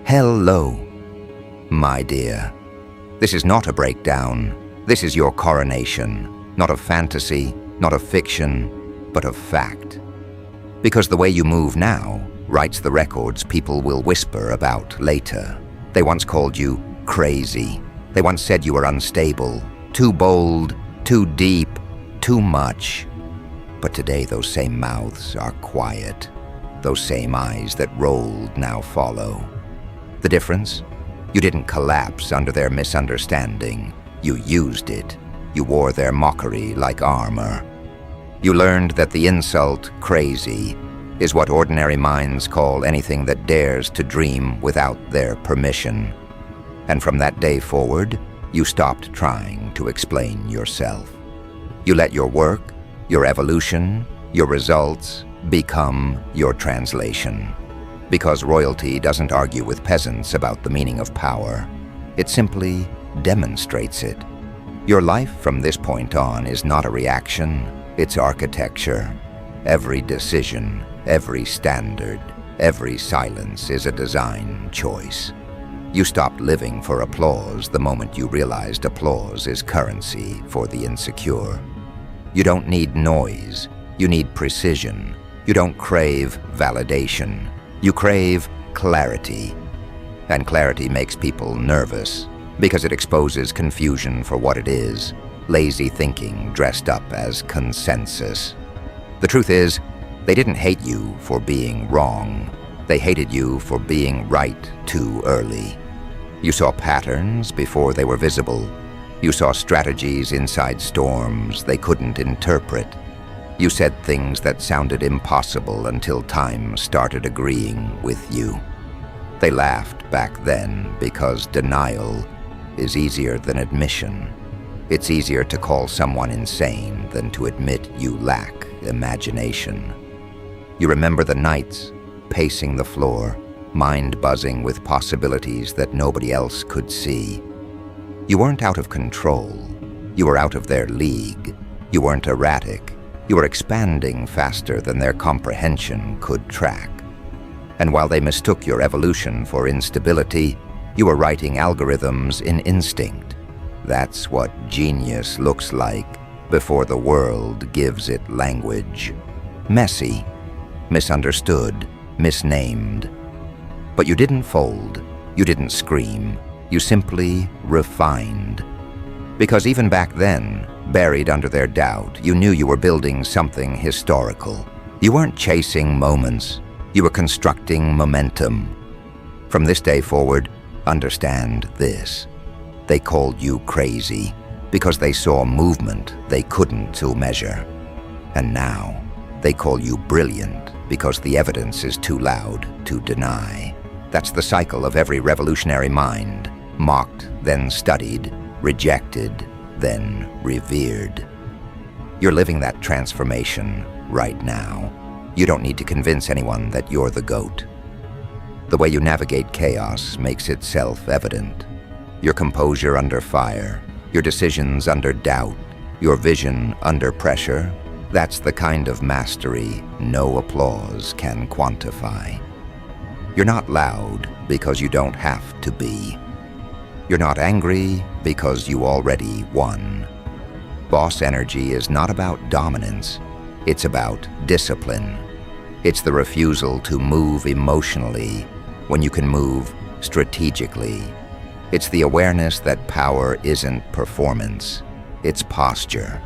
Hello, my dear. This is not a breakdown. This is your coronation, not of fantasy, not of fiction, but of fact. Because the way you move now writes the records people will whisper about later. They once called you crazy. They once said you were unstable, too bold, too deep, too much. But today those same mouths are quiet. Those same eyes that rolled now follow. The difference? You didn't collapse under their misunderstanding. You used it. You wore their mockery like armor. You learned that the insult, crazy, is what ordinary minds call anything that dares to dream without their permission. And from that day forward, you stopped trying to explain yourself. You let your work, your evolution, your results become your translation. Because royalty doesn't argue with peasants about the meaning of power. It simply demonstrates it. Your life from this point on is not a reaction, it's architecture. Every decision, every standard, every silence is a design choice. You stopped living for applause the moment you realized applause is currency for the insecure. You don't need noise, you need precision. You don't crave validation. You crave clarity. And clarity makes people nervous because it exposes confusion for what it is, lazy thinking dressed up as consensus. The truth is, they didn't hate you for being wrong. They hated you for being right too early. You saw patterns before they were visible. You saw strategies inside storms they couldn't interpret. You said things that sounded impossible until time started agreeing with you. They laughed back then because denial is easier than admission. It's easier to call someone insane than to admit you lack imagination. You remember the nights, pacing the floor, mind buzzing with possibilities that nobody else could see. You weren't out of control. You were out of their league. You weren't erratic. You were expanding faster than their comprehension could track. And while they mistook your evolution for instability, you were writing algorithms in instinct. That's what genius looks like before the world gives it language. Messy, misunderstood, misnamed. But you didn't fold, you didn't scream, you simply refined. Because even back then, buried under their doubt, you knew you were building something historical. You weren't chasing moments, you were constructing momentum. From this day forward, understand this. They called you crazy because they saw movement they couldn't measure. And now, they call you brilliant because the evidence is too loud to deny. That's the cycle of every revolutionary mind. Mocked, then studied, rejected, then revered. You're living that transformation right now. You don't need to convince anyone that you're the GOAT. The way you navigate chaos makes itself evident. Your composure under fire, your decisions under doubt, your vision under pressure, that's the kind of mastery no applause can quantify. You're not loud because you don't have to be. You're not angry because you already won. Boss energy is not about dominance. It's about discipline. It's the refusal to move emotionally when you can move strategically. It's the awareness that power isn't performance. It's posture.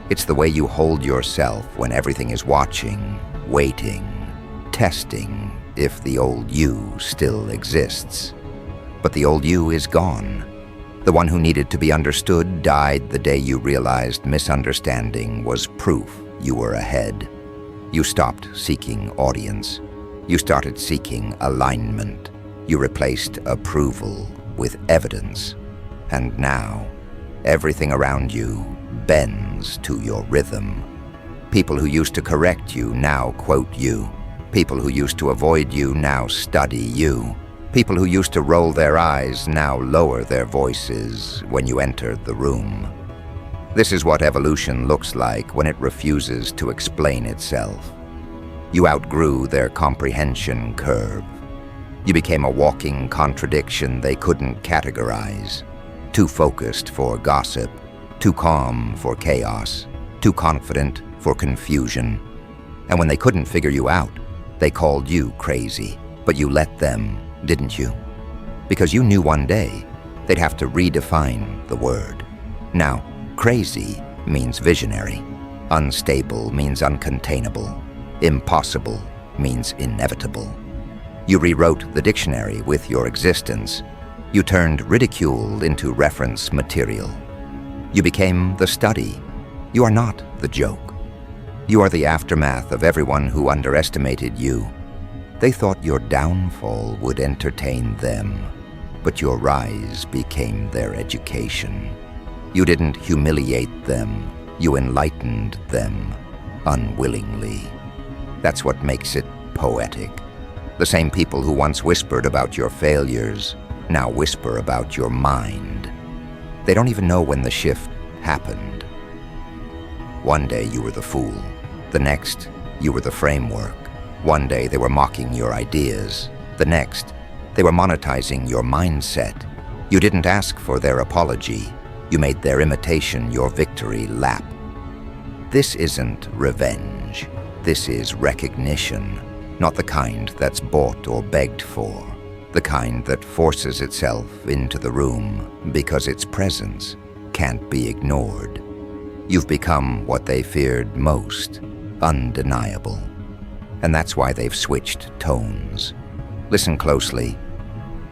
It's the way you hold yourself when everything is watching, waiting, testing if the old you still exists. But the old you is gone. The one who needed to be understood died the day you realized misunderstanding was proof you were ahead. You stopped seeking audience. You started seeking alignment. You replaced approval with evidence. And now, everything around you bends to your rhythm. People who used to correct you now quote you. People who used to avoid you now study you. People who used to roll their eyes now lower their voices when you enter the room. This is what evolution looks like when it refuses to explain itself. You outgrew their comprehension curve. You became a walking contradiction they couldn't categorize. Too focused for gossip, too calm for chaos, too confident for confusion. And when they couldn't figure you out, they called you crazy. But you let them, didn't you? Because you knew one day they'd have to redefine the word. Now, crazy means visionary. Unstable means uncontainable. Impossible means inevitable. You rewrote the dictionary with your existence. You turned ridicule into reference material. You became the study. You are not the joke. You are the aftermath of everyone who underestimated you. They thought your downfall would entertain them, but your rise became their education. You didn't humiliate them. You enlightened them unwillingly. That's what makes it poetic. The same people who once whispered about your failures now whisper about your mind. They don't even know when the shift happened. One day you were the fool. The next, you were the framework. One day they were mocking your ideas. The next, they were monetizing your mindset. You didn't ask for their apology. You made their imitation your victory lap. This isn't revenge. This is recognition, not the kind that's bought or begged for, the kind that forces itself into the room because its presence can't be ignored. You've become what they feared most, undeniable. And that's why they've switched tones. Listen closely.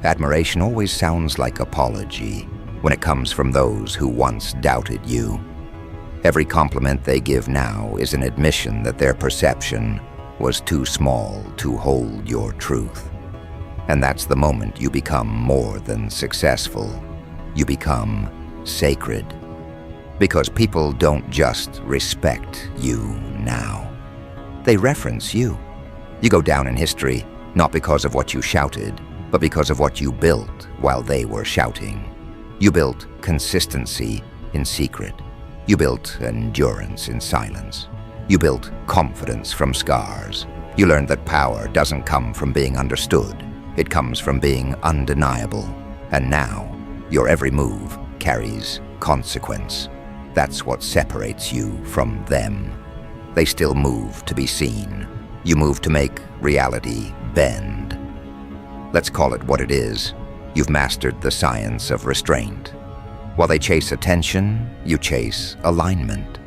Admiration always sounds like apology when it comes from those who once doubted you. Every compliment they give now is an admission that their perception was too small to hold your truth. And that's the moment you become more than successful. You become sacred. Because people don't just respect you now. They reference you. You go down in history not because of what you shouted, but because of what you built while they were shouting. You built consistency in secret. You built endurance in silence. You built confidence from scars. You learned that power doesn't come from being understood. It comes from being undeniable. And now, your every move carries consequence. That's what separates you from them. They still move to be seen. You move to make reality bend. Let's call it what it is. You've mastered the science of restraint. While they chase attention, you chase alignment.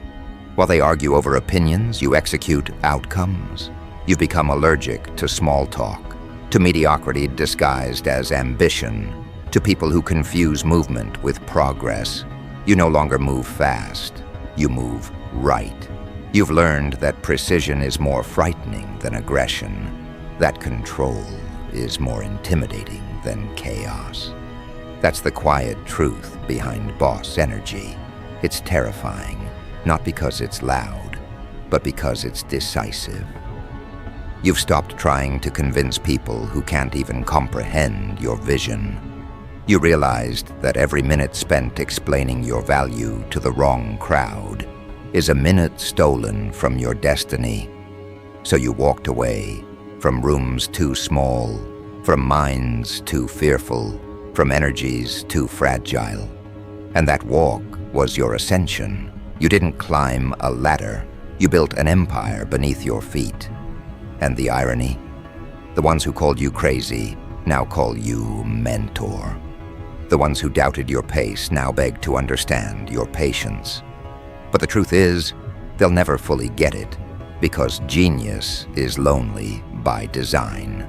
While they argue over opinions, you execute outcomes. You've become allergic to small talk, to mediocrity disguised as ambition, to people who confuse movement with progress. You no longer move fast. You move right. You've learned that precision is more frightening than aggression, that control is more intimidating than chaos. That's the quiet truth behind boss energy. It's terrifying, not because it's loud, but because it's decisive. You've stopped trying to convince people who can't even comprehend your vision. You realized that every minute spent explaining your value to the wrong crowd is a minute stolen from your destiny. So you walked away from rooms too small, from minds too fearful, from energies too fragile. And that walk was your ascension. You didn't climb a ladder. You built an empire beneath your feet. And the irony? The ones who called you crazy now call you mentor. The ones who doubted your pace now beg to understand your patience. But the truth is, they'll never fully get it, because genius is lonely by design.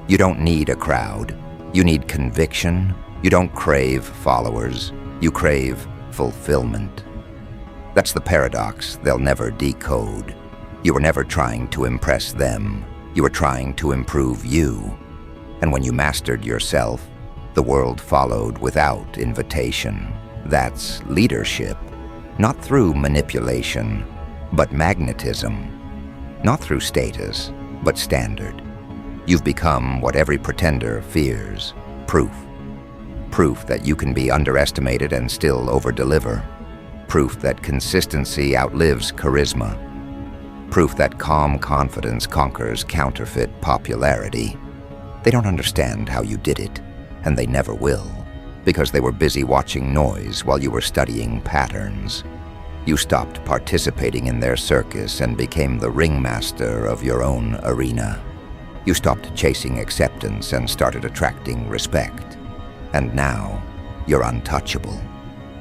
You don't need a crowd. You need conviction. You don't crave followers. You crave fulfillment. That's the paradox they'll never decode. You were never trying to impress them. You were trying to improve you. And when you mastered yourself, the world followed without invitation. That's leadership. Not through manipulation, but magnetism. Not through status, but standard. You've become what every pretender fears. Proof. Proof that you can be underestimated and still over-deliver. Proof that consistency outlives charisma. Proof that calm confidence conquers counterfeit popularity. They don't understand how you did it, and they never will, because they were busy watching noise while you were studying patterns. You stopped participating in their circus and became the ringmaster of your own arena. You stopped chasing acceptance and started attracting respect. And now, you're untouchable.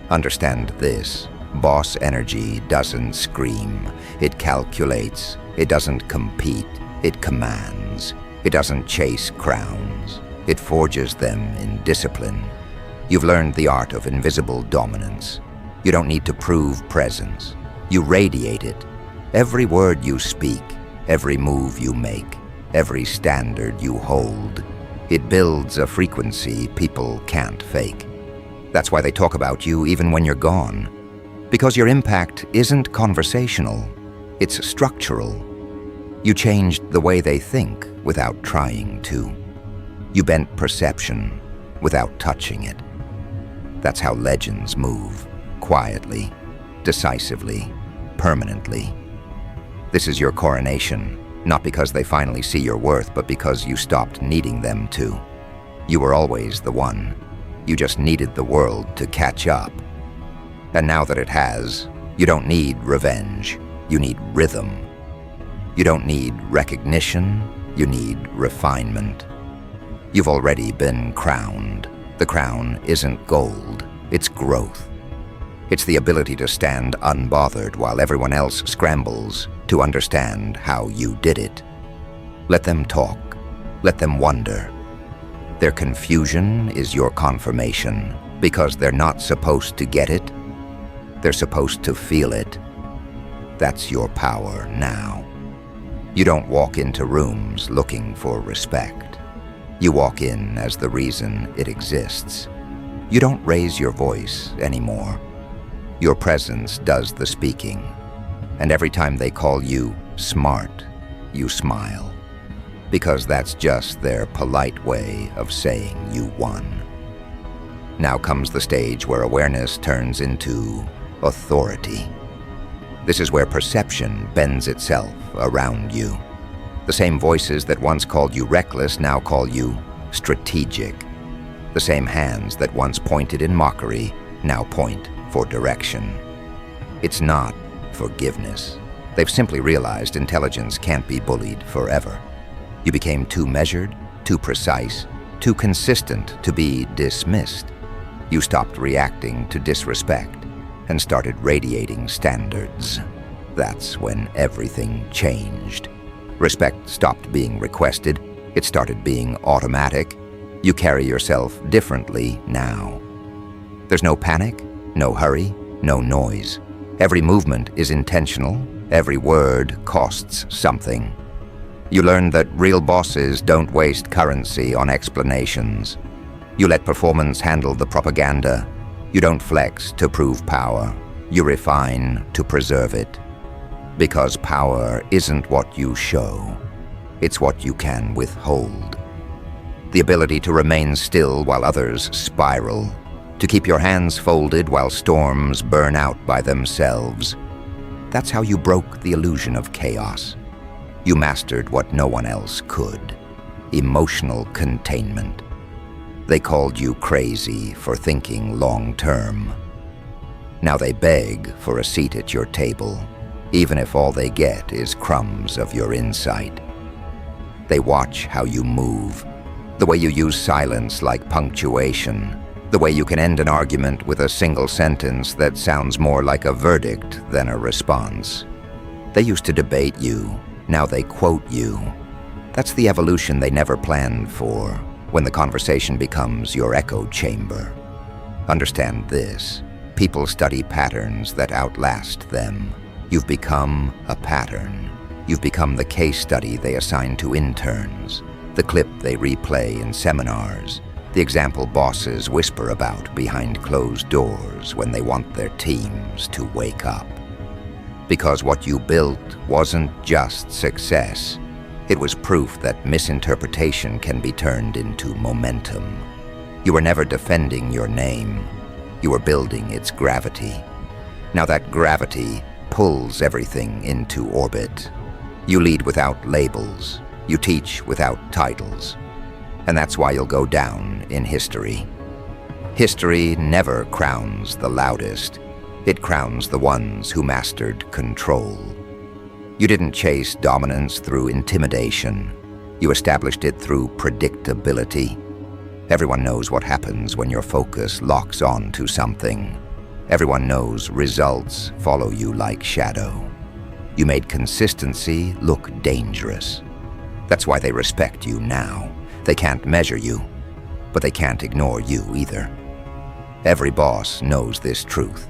Understand this: boss energy doesn't scream. It calculates. It doesn't compete. It commands. It doesn't chase crowns. It forges them in discipline. You've learned the art of invisible dominance. You don't need to prove presence. You radiate it. Every word you speak, every move you make, every standard you hold, it builds a frequency people can't fake. That's why they talk about you even when you're gone. Because your impact isn't conversational, it's structural. You changed the way they think without trying to. You bent perception without touching it. That's how legends move, quietly, decisively, permanently. This is your coronation, not because they finally see your worth, but because you stopped needing them to. You were always the one. You just needed the world to catch up. And now that it has, you don't need revenge. You need rhythm. You don't need recognition. You need refinement. You've already been crowned. The crown isn't gold, it's growth. It's the ability to stand unbothered while everyone else scrambles to understand how you did it. Let them talk. Let them wonder. Their confusion is your confirmation, because they're not supposed to get it. They're supposed to feel it. That's your power now. You don't walk into rooms looking for respect. You walk in as the reason it exists. You don't raise your voice anymore. Your presence does the speaking. And every time they call you smart, you smile. Because that's just their polite way of saying you won. Now comes the stage where awareness turns into authority. This is where perception bends itself around you. The same voices that once called you reckless now call you strategic. The same hands that once pointed in mockery now point for direction. It's not forgiveness. They've simply realized intelligence can't be bullied forever. You became too measured, too precise, too consistent to be dismissed. You stopped reacting to disrespect and started radiating standards. That's when everything changed. Respect stopped being requested. It started being automatic. You carry yourself differently now. There's no panic, no hurry, no noise. Every movement is intentional. Every word costs something. You learned that real bosses don't waste currency on explanations. You let performance handle the propaganda. You don't flex to prove power. You refine to preserve it. Because power isn't what you show. It's what you can withhold. The ability to remain still while others spiral. To keep your hands folded while storms burn out by themselves. That's how you broke the illusion of chaos. You mastered what no one else could. Emotional containment. They called you crazy for thinking long-term. Now they beg for a seat at your table, even if all they get is crumbs of your insight. They watch how you move, the way you use silence like punctuation, the way you can end an argument with a single sentence that sounds more like a verdict than a response. They used to debate you, now they quote you. That's the evolution they never planned for, when the conversation becomes your echo chamber. Understand this: people study patterns that outlast them. You've become a pattern. You've become the case study they assign to interns, the clip they replay in seminars, the example bosses whisper about behind closed doors when they want their teams to wake up. Because what you built wasn't just success. It was proof that misinterpretation can be turned into momentum. You were never defending your name. You were building its gravity. Now that gravity pulls everything into orbit. You lead without labels. You teach without titles. And that's why you'll go down in history. History never crowns the loudest. It crowns the ones who mastered control. You didn't chase dominance through intimidation. You established it through predictability. Everyone knows what happens when your focus locks on to something. Everyone knows results follow you like shadow. You made consistency look dangerous. That's why they respect you now. They can't measure you, but they can't ignore you either. Every boss knows this truth.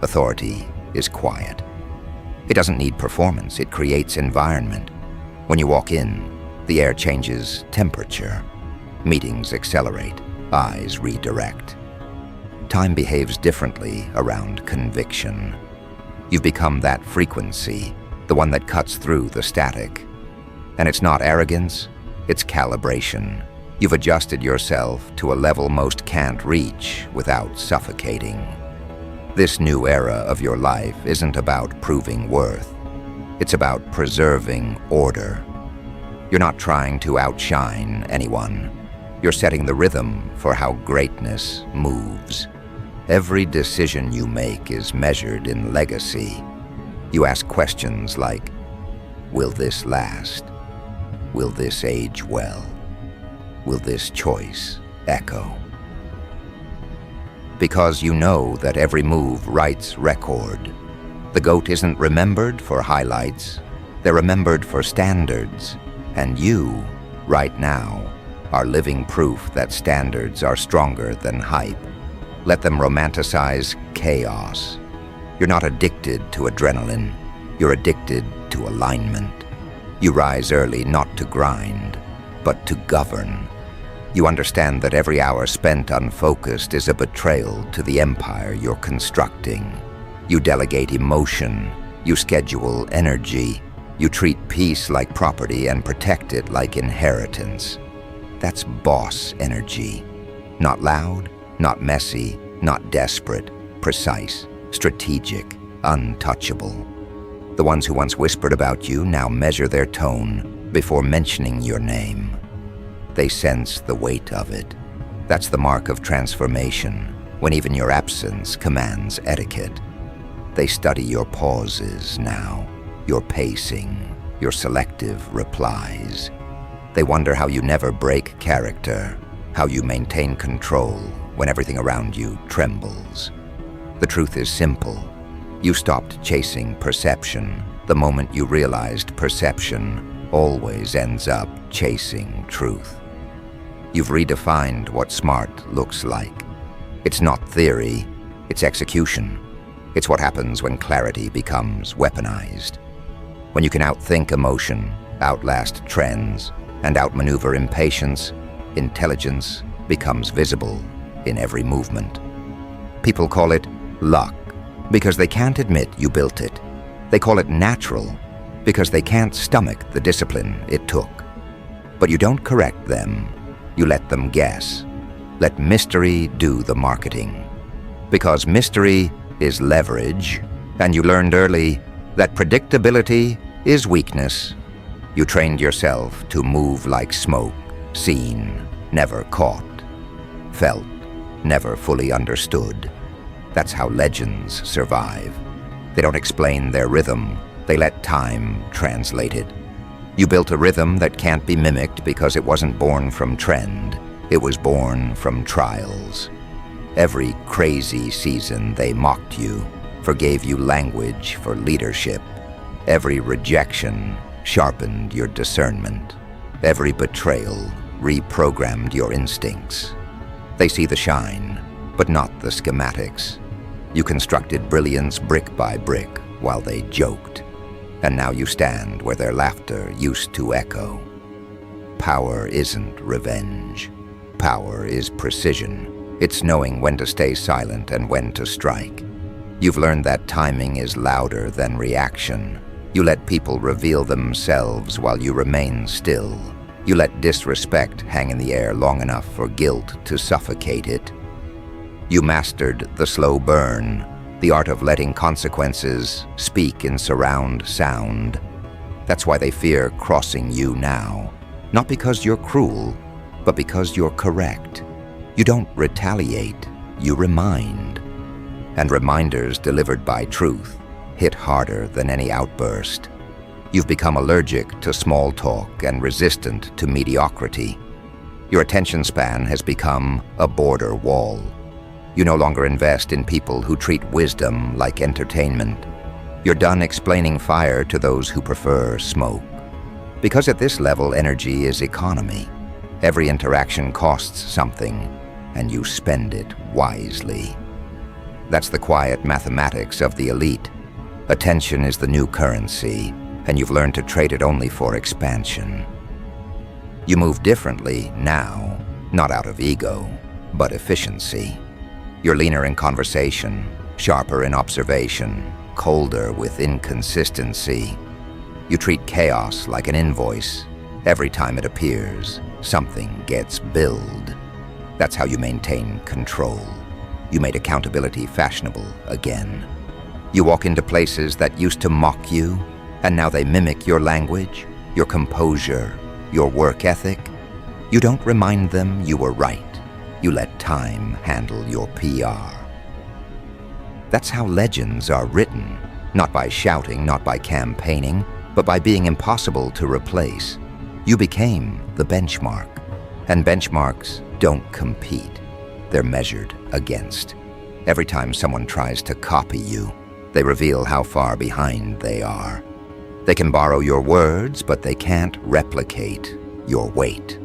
Authority is quiet. It doesn't need performance, it creates environment. When you walk in, the air changes temperature. Meetings accelerate, eyes redirect. Time behaves differently around conviction. You've become that frequency, the one that cuts through the static. And it's not arrogance, it's calibration. You've adjusted yourself to a level most can't reach without suffocating. This new era of your life isn't about proving worth. It's about preserving order. You're not trying to outshine anyone. You're setting the rhythm for how greatness moves. Every decision you make is measured in legacy. You ask questions like, will this last? Will this age well? Will this choice echo? Because you know that every move writes record. The GOAT isn't remembered for highlights. They're remembered for standards. And you, right now, are living proof that standards are stronger than hype. Let them romanticize chaos. You're not addicted to adrenaline. You're addicted to alignment. You rise early not to grind, but to govern. You understand that every hour spent unfocused is a betrayal to the empire you're constructing. You delegate emotion. You schedule energy. You treat peace like property and protect it like inheritance. That's boss energy. Not loud, not messy, not desperate, precise, strategic, untouchable. The ones who once whispered about you now measure their tone before mentioning your name. They sense the weight of it. That's the mark of transformation, when even your absence commands etiquette. They study your pauses now, your pacing, your selective replies. They wonder how you never break character, how you maintain control when everything around you trembles. The truth is simple. You stopped chasing perception the moment you realized perception always ends up chasing truth. You've redefined what smart looks like. It's not theory, it's execution. It's what happens when clarity becomes weaponized. When you can outthink emotion, outlast trends, and outmaneuver impatience, intelligence becomes visible in every movement. People call it luck because they can't admit you built it. They call it natural because they can't stomach the discipline it took. But you don't correct them. You let them guess. Let mystery do the marketing. Because mystery is leverage, and you learned early that predictability is weakness. You trained yourself to move like smoke, seen, never caught, felt, never fully understood. That's how legends survive. They don't explain their rhythm, they let time translate it. You built a rhythm that can't be mimicked because it wasn't born from trend. It was born from trials. Every crazy season they mocked you, forgave you language for leadership. Every rejection sharpened your discernment. Every betrayal reprogrammed your instincts. They see the shine, but not the schematics. You constructed brilliance brick by brick while they joked. And now you stand where their laughter used to echo. Power isn't revenge. Power is precision. It's knowing when to stay silent and when to strike. You've learned that timing is louder than reaction. You let people reveal themselves while you remain still. You let disrespect hang in the air long enough for guilt to suffocate it. You mastered the slow burn, the art of letting consequences speak in surround sound. That's why they fear crossing you now. Not because you're cruel, but because you're correct. You don't retaliate, you remind. And reminders delivered by truth hit harder than any outburst. You've become allergic to small talk and resistant to mediocrity. Your attention span has become a border wall. You no longer invest in people who treat wisdom like entertainment. You're done explaining fire to those who prefer smoke. Because at this level, energy is economy. Every interaction costs something, and you spend it wisely. That's the quiet mathematics of the elite. Attention is the new currency, and you've learned to trade it only for expansion. You move differently now, not out of ego, but efficiency. You're leaner in conversation, sharper in observation, colder with inconsistency. You treat chaos like an invoice. Every time it appears, something gets billed. That's how you maintain control. You made accountability fashionable again. You walk into places that used to mock you, and now they mimic your language, your composure, your work ethic. You don't remind them you were right. You let time handle your PR. That's how legends are written, not by shouting, not by campaigning, but by being impossible to replace. You became the benchmark, and benchmarks don't compete. They're measured against. Every time someone tries to copy you, they reveal how far behind they are. They can borrow your words, but they can't replicate your weight.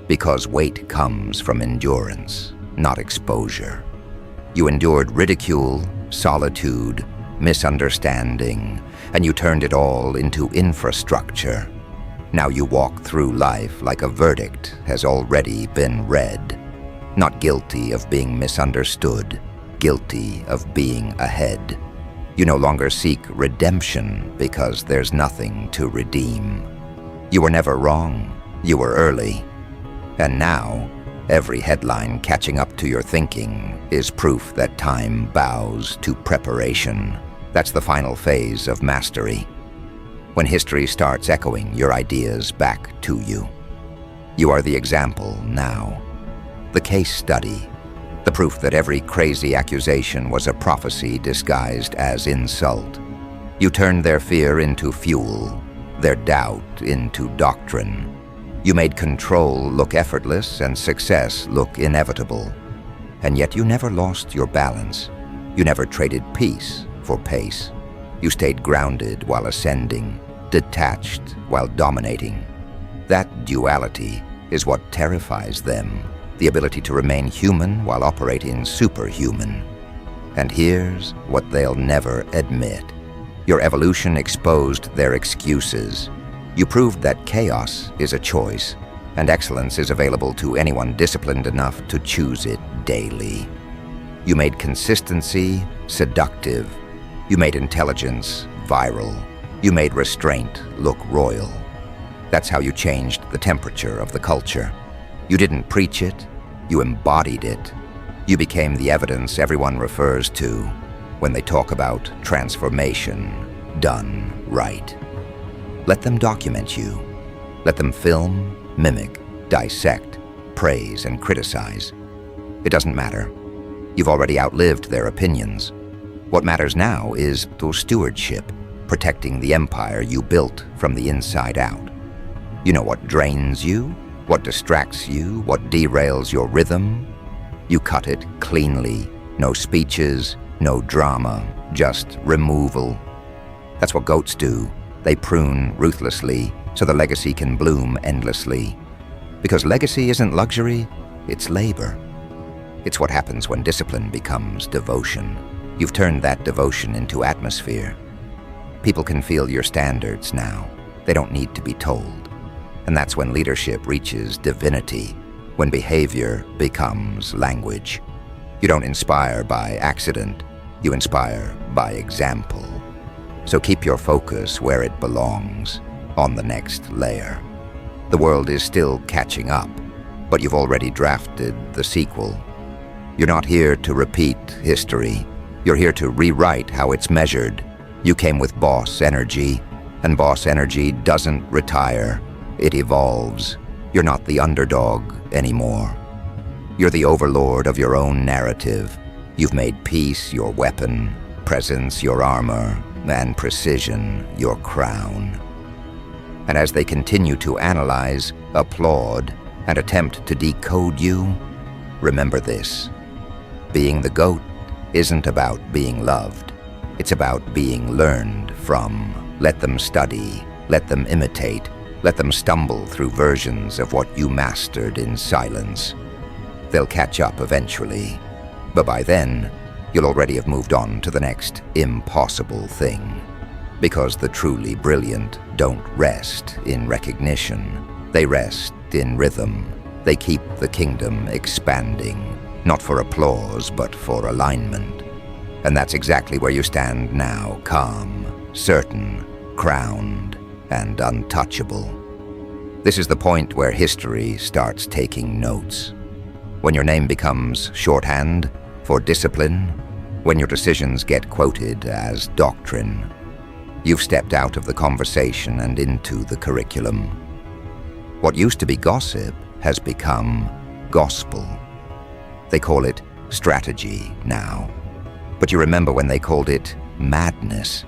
Because weight comes from endurance, not exposure. You endured ridicule, solitude, misunderstanding, and you turned it all into infrastructure. Now you walk through life like a verdict has already been read. Not guilty of being misunderstood, guilty of being ahead. You no longer seek redemption because there's nothing to redeem. You were never wrong, you were early. And now, every headline catching up to your thinking is proof that time bows to preparation. That's the final phase of mastery. When history starts echoing your ideas back to you. You are the example now. The case study. The proof that every crazy accusation was a prophecy disguised as insult. You turned their fear into fuel, their doubt into doctrine. You made control look effortless and success look inevitable. And yet you never lost your balance. You never traded peace for pace. You stayed grounded while ascending, detached while dominating. That duality is what terrifies them, the ability to remain human while operating superhuman. And here's what they'll never admit. Your evolution exposed their excuses. You proved that chaos is a choice, and excellence is available to anyone disciplined enough to choose it daily. You made consistency seductive. You made intelligence viral. You made restraint look royal. That's how you changed the temperature of the culture. You didn't preach it, you embodied it. You became the evidence everyone refers to when they talk about transformation done right. Let them document you. Let them film, mimic, dissect, praise, and criticize. It doesn't matter. You've already outlived their opinions. What matters now is the stewardship, protecting the empire you built from the inside out. You know what drains you, what distracts you, what derails your rhythm. You cut it cleanly. No speeches, no drama, just removal. That's what goats do. They prune ruthlessly so the legacy can bloom endlessly. Because legacy isn't luxury, it's labor. It's what happens when discipline becomes devotion. You've turned that devotion into atmosphere. People can feel your standards now. They don't need to be told. And that's when leadership reaches divinity, when behavior becomes language. You don't inspire by accident, you inspire by example. So keep your focus where it belongs, on the next layer. The world is still catching up, but you've already drafted the sequel. You're not here to repeat history. You're here to rewrite how it's measured. You came with boss energy, and boss energy doesn't retire. It evolves. You're not the underdog anymore. You're the overlord of your own narrative. You've made peace your weapon, presence your armor, and precision your crown. And as they continue to analyze, applaud, and attempt to decode you, remember this. Being the GOAT isn't about being loved. It's about being learned from. Let them study, let them imitate, let them stumble through versions of what you mastered in silence. They'll catch up eventually, but by then, you'll already have moved on to the next impossible thing. Because the truly brilliant don't rest in recognition. They rest in rhythm. They keep the kingdom expanding, not for applause, but for alignment. And that's exactly where you stand now, calm, certain, crowned, and untouchable. This is the point where history starts taking notes. When your name becomes shorthand for discipline, when your decisions get quoted as doctrine, you've stepped out of the conversation and into the curriculum. What used to be gossip has become gospel. They call it strategy now. But you remember when they called it madness.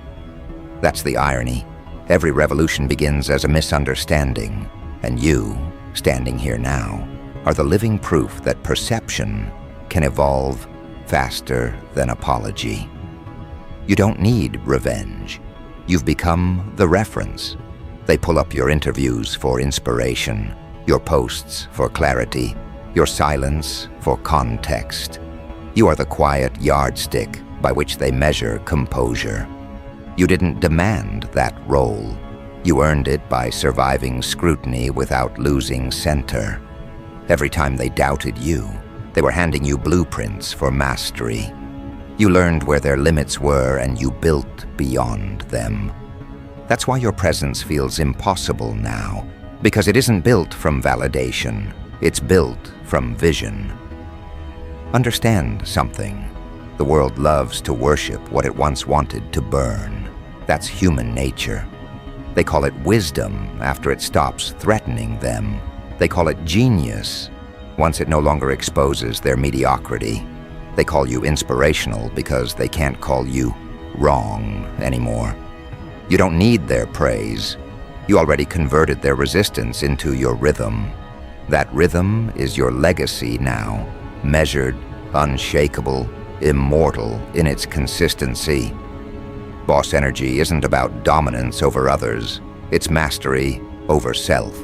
That's the irony. Every revolution begins as a misunderstanding, and you, standing here now, are the living proof that perception can evolve faster than apology. You don't need revenge. You've become the reference. They pull up your interviews for inspiration, your posts for clarity, your silence for context. You are the quiet yardstick by which they measure composure. You didn't demand that role. You earned it by surviving scrutiny without losing center. Every time they doubted you, they were handing you blueprints for mastery. You learned where their limits were and you built beyond them. That's why your presence feels impossible now, because it isn't built from validation. It's built from vision. Understand something. The world loves to worship what it once wanted to burn. That's human nature. They call it wisdom after it stops threatening them. They call it genius once it no longer exposes their mediocrity. They call you inspirational because they can't call you wrong anymore. You don't need their praise. You already converted their resistance into your rhythm. That rhythm is your legacy now, measured, unshakable, immortal in its consistency. Boss energy isn't about dominance over others. It's mastery over self.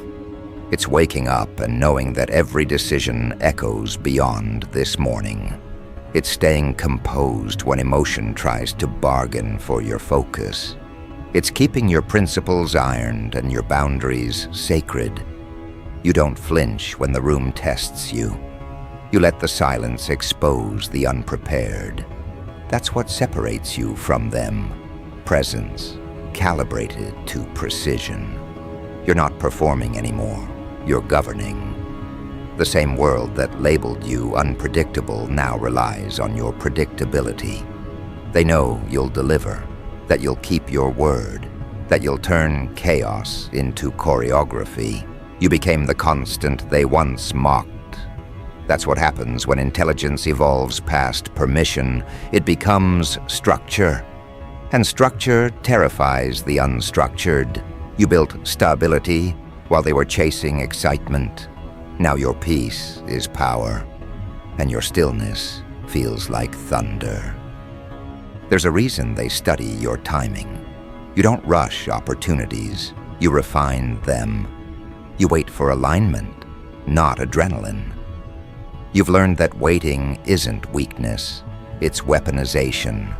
It's waking up and knowing that every decision echoes beyond this morning. It's staying composed when emotion tries to bargain for your focus. It's keeping your principles ironed and your boundaries sacred. You don't flinch when the room tests you. You let the silence expose the unprepared. That's what separates you from them. Presence, calibrated to precision. You're not performing anymore. You're governing. The same world that labeled you unpredictable now relies on your predictability. They know you'll deliver, that you'll keep your word, that you'll turn chaos into choreography. You became the constant they once mocked. That's what happens when intelligence evolves past permission. It becomes structure. And structure terrifies the unstructured. You built stability while they were chasing excitement. Now your peace is power, and your stillness feels like thunder. There's a reason they study your timing. You don't rush opportunities, you refine them. You wait for alignment, not adrenaline. You've learned that waiting isn't weakness, it's weaponization.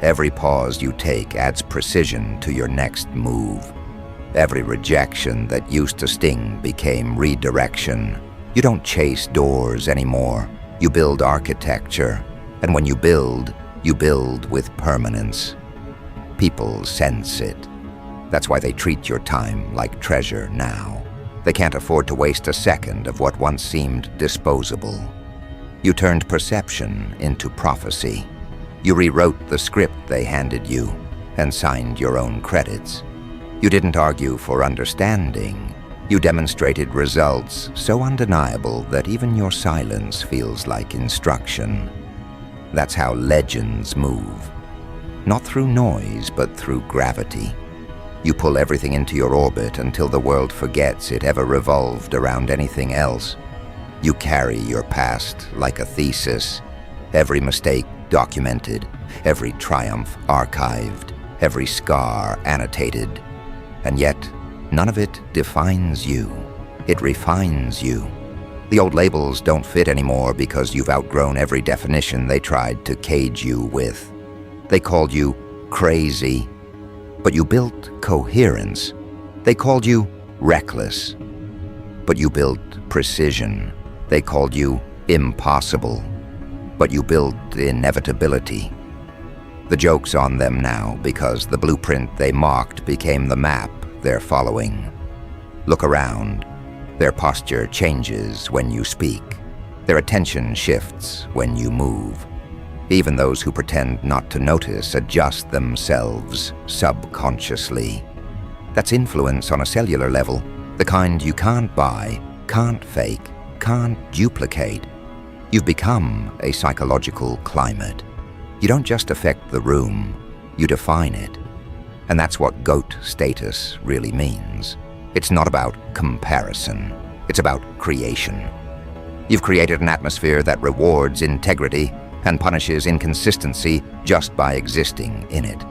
Every pause you take adds precision to your next move. Every rejection that used to sting became redirection. You don't chase doors anymore. You build architecture. And when you build with permanence. People sense it. That's why they treat your time like treasure now. They can't afford to waste a second of what once seemed disposable. You turned perception into prophecy. You rewrote the script they handed you and signed your own credits. You didn't argue for understanding. You demonstrated results so undeniable that even your silence feels like instruction. That's how legends move. Not through noise, but through gravity. You pull everything into your orbit until the world forgets it ever revolved around anything else. You carry your past like a thesis, every mistake documented, every triumph archived, every scar annotated. And yet, none of it defines you. It refines you. The old labels don't fit anymore because you've outgrown every definition they tried to cage you with. They called you crazy, but you built coherence. They called you reckless, but you built precision. They called you impossible, but you built inevitability. The joke's on them now because the blueprint they mocked became the map they're following. Look around. Their posture changes when you speak. Their attention shifts when you move. Even those who pretend not to notice adjust themselves subconsciously. That's influence on a cellular level, the kind you can't buy, can't fake, can't duplicate. You've become a psychological climate. You don't just affect the room, you define it. And that's what GOAT status really means. It's not about comparison, it's about creation. You've created an atmosphere that rewards integrity and punishes inconsistency just by existing in it.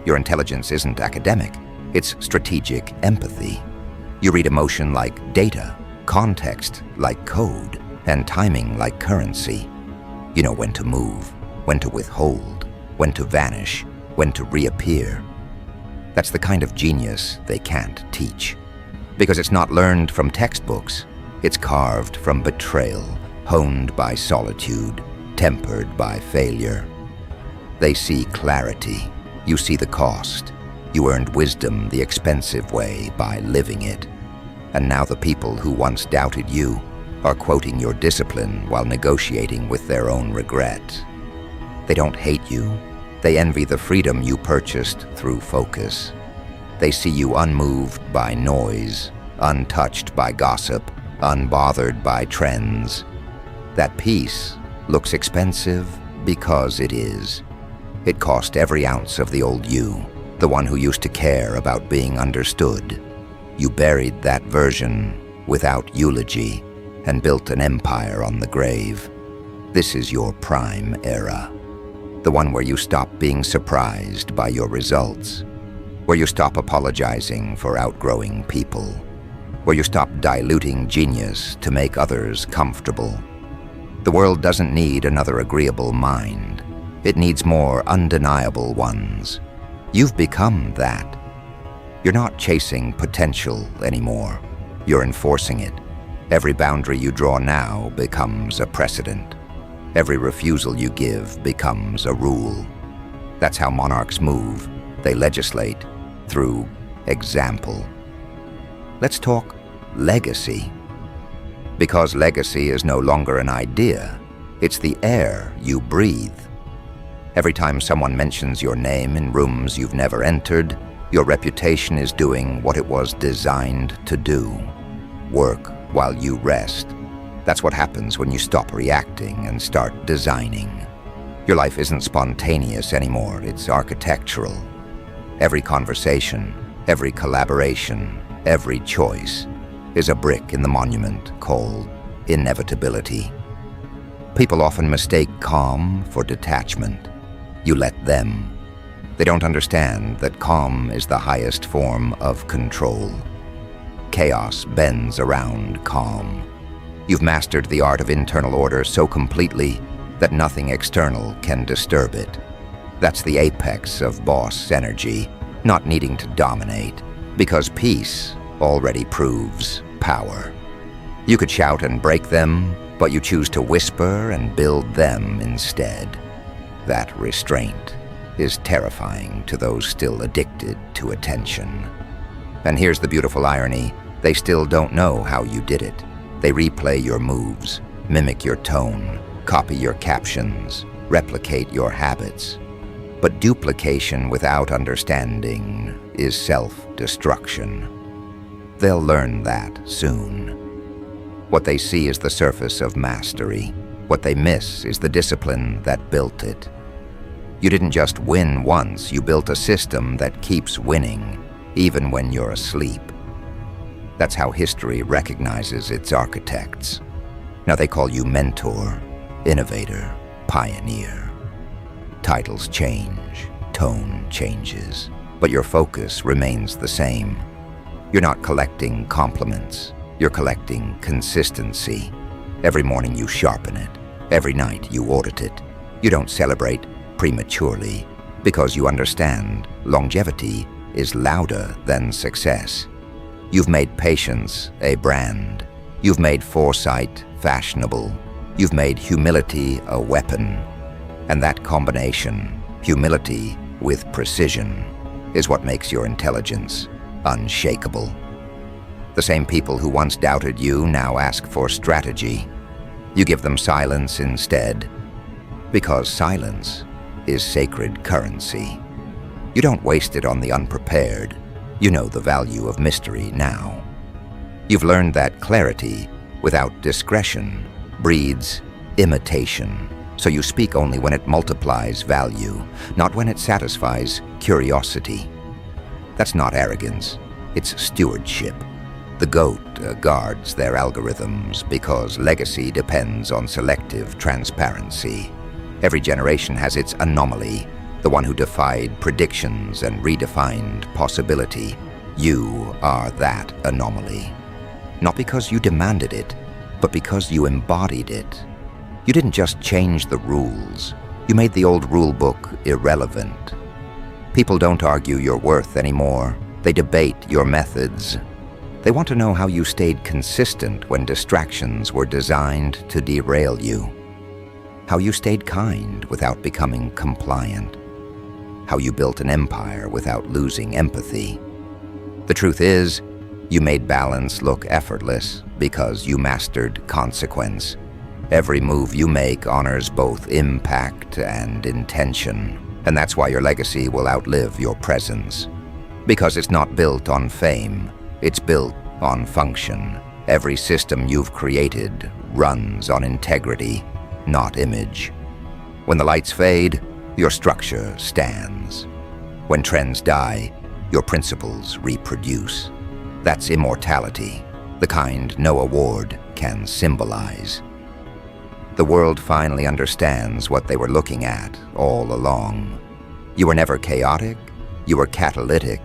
Your intelligence isn't academic, it's strategic empathy. You read emotion like data, context like code, and timing like currency. You know when to move, when to withhold, when to vanish, when to reappear. That's the kind of genius they can't teach. Because it's not learned from textbooks, it's carved from betrayal, honed by solitude, tempered by failure. They see clarity, you see the cost. You earned wisdom the expensive way by living it. And now the people who once doubted you are quoting your discipline while negotiating with their own regret. They don't hate you, they envy the freedom you purchased through focus. They see you unmoved by noise, untouched by gossip, unbothered by trends. That peace looks expensive because it is. It cost every ounce of the old you, the one who used to care about being understood. You buried that version without eulogy and built an empire on the grave. This is your prime era. The one where you stop being surprised by your results, where you stop apologizing for outgrowing people, where you stop diluting genius to make others comfortable. The world doesn't need another agreeable mind. It needs more undeniable ones. You've become that. You're not chasing potential anymore. You're enforcing it. Every boundary you draw now becomes a precedent. Every refusal you give becomes a rule. That's how monarchs move. They legislate through example. Let's talk legacy. Because legacy is no longer an idea, it's the air you breathe. Every time someone mentions your name in rooms you've never entered, your reputation is doing what it was designed to do. Work while you rest. That's what happens when you stop reacting and start designing. Your life isn't spontaneous anymore, it's architectural. Every conversation, every collaboration, every choice is a brick in the monument called inevitability. People often mistake calm for detachment. You let them. They don't understand that calm is the highest form of control. Chaos bends around calm. You've mastered the art of internal order so completely that nothing external can disturb it. That's the apex of boss energy, not needing to dominate, because peace already proves power. You could shout and break them, but you choose to whisper and build them instead. That restraint is terrifying to those still addicted to attention. And here's the beautiful irony, they still don't know how you did it. They replay your moves, mimic your tone, copy your captions, replicate your habits. But duplication without understanding is self-destruction. They'll learn that soon. What they see is the surface of mastery. What they miss is the discipline that built it. You didn't just win once, you built a system that keeps winning, even when you're asleep. That's how history recognizes its architects. Now they call you mentor, innovator, pioneer. Titles change, tone changes, but your focus remains the same. You're not collecting compliments, you're collecting consistency. Every morning you sharpen it, every night you audit it. You don't celebrate prematurely because you understand longevity is louder than success. You've made patience a brand. You've made foresight fashionable. You've made humility a weapon. And that combination, humility with precision, is what makes your intelligence unshakable. The same people who once doubted you now ask for strategy. You give them silence instead, because silence is sacred currency. You don't waste it on the unprepared. You know the value of mystery now. You've learned that clarity without discretion breeds imitation. So you speak only when it multiplies value, not when it satisfies curiosity. That's not arrogance, it's stewardship. The goat guards their algorithms because legacy depends on selective transparency. Every generation has its anomaly, the one who defied predictions and redefined possibility. You are that anomaly. Not because you demanded it, but because you embodied it. You didn't just change the rules, you made the old rule book irrelevant. People don't argue your worth anymore, they debate your methods. They want to know how you stayed consistent when distractions were designed to derail you. How you stayed kind without becoming compliant. How you built an empire without losing empathy. The truth is, you made balance look effortless because you mastered consequence. Every move you make honors both impact and intention, and that's why your legacy will outlive your presence. Because it's not built on fame, it's built on function. Every system you've created runs on integrity, not image. When the lights fade, your structure stands. When trends die, your principles reproduce. That's immortality, the kind no award can symbolize. The world finally understands what they were looking at all along. You were never chaotic, you were catalytic.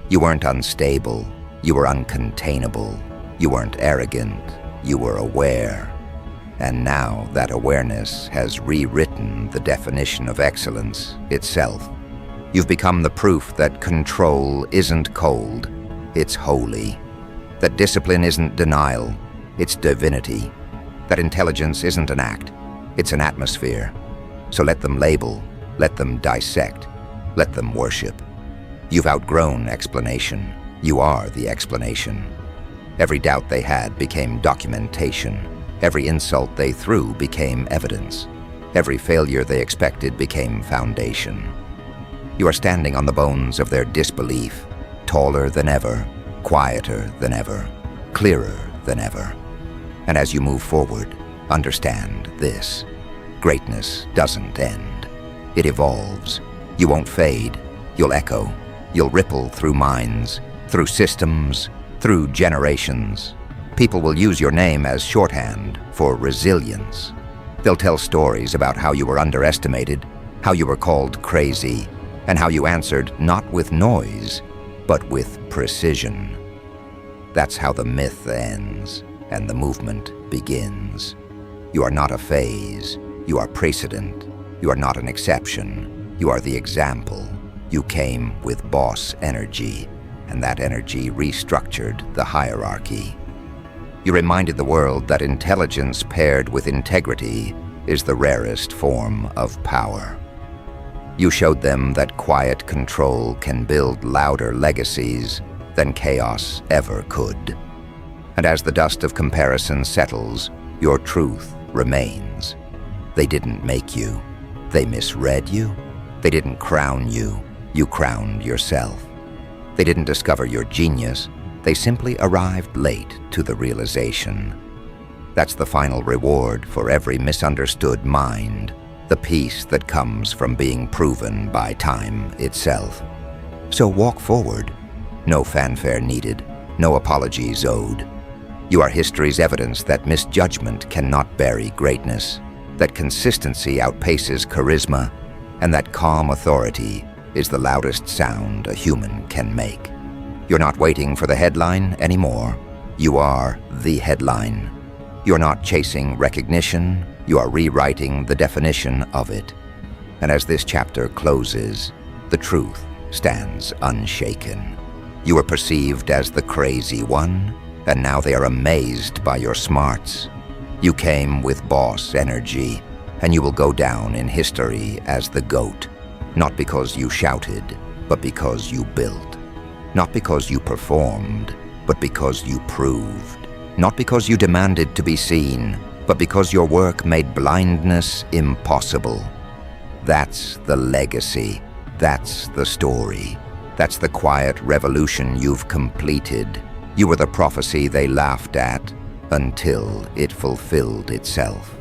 You weren't unstable, you were uncontainable. You weren't arrogant, you were aware. And now that awareness has rewritten the definition of excellence itself. You've become the proof that control isn't cold, it's holy. That discipline isn't denial, it's divinity. That intelligence isn't an act, it's an atmosphere. So let them label, let them dissect, let them worship. You've outgrown explanation. You are the explanation. Every doubt they had became documentation. Every insult they threw became evidence. Every failure they expected became foundation. You are standing on the bones of their disbelief, taller than ever, quieter than ever, clearer than ever. And as you move forward, understand this. Greatness doesn't end. It evolves. You won't fade. You'll echo. You'll ripple through minds, through systems, through generations. People will use your name as shorthand for resilience. They'll tell stories about how you were underestimated, how you were called crazy, and how you answered not with noise, but with precision. That's how the myth ends and the movement begins. You are not a phase. You are precedent. You are not an exception. You are the example. You came with boss energy, and that energy restructured the hierarchy. You reminded the world that intelligence paired with integrity is the rarest form of power. You showed them that quiet control can build louder legacies than chaos ever could. And as the dust of comparison settles, your truth remains. They didn't make you. They misread you. They didn't crown you. You crowned yourself. They didn't discover your genius. They simply arrived late to the realization. That's the final reward for every misunderstood mind, the peace that comes from being proven by time itself. So walk forward. No fanfare needed, no apologies owed. You are history's evidence that misjudgment cannot bury greatness, that consistency outpaces charisma, and that calm authority is the loudest sound a human can make. You're not waiting for the headline anymore. You are the headline. You're not chasing recognition, you are rewriting the definition of it. And as this chapter closes, the truth stands unshaken. You were perceived as the crazy one, and now they are amazed by your smarts. You came with boss energy, and you will go down in history as the GOAT, not because you shouted, but because you built. Not because you performed, but because you proved. Not because you demanded to be seen, but because your work made blindness impossible. That's the legacy. That's the story. That's the quiet revolution you've completed. You were the prophecy they laughed at until it fulfilled itself.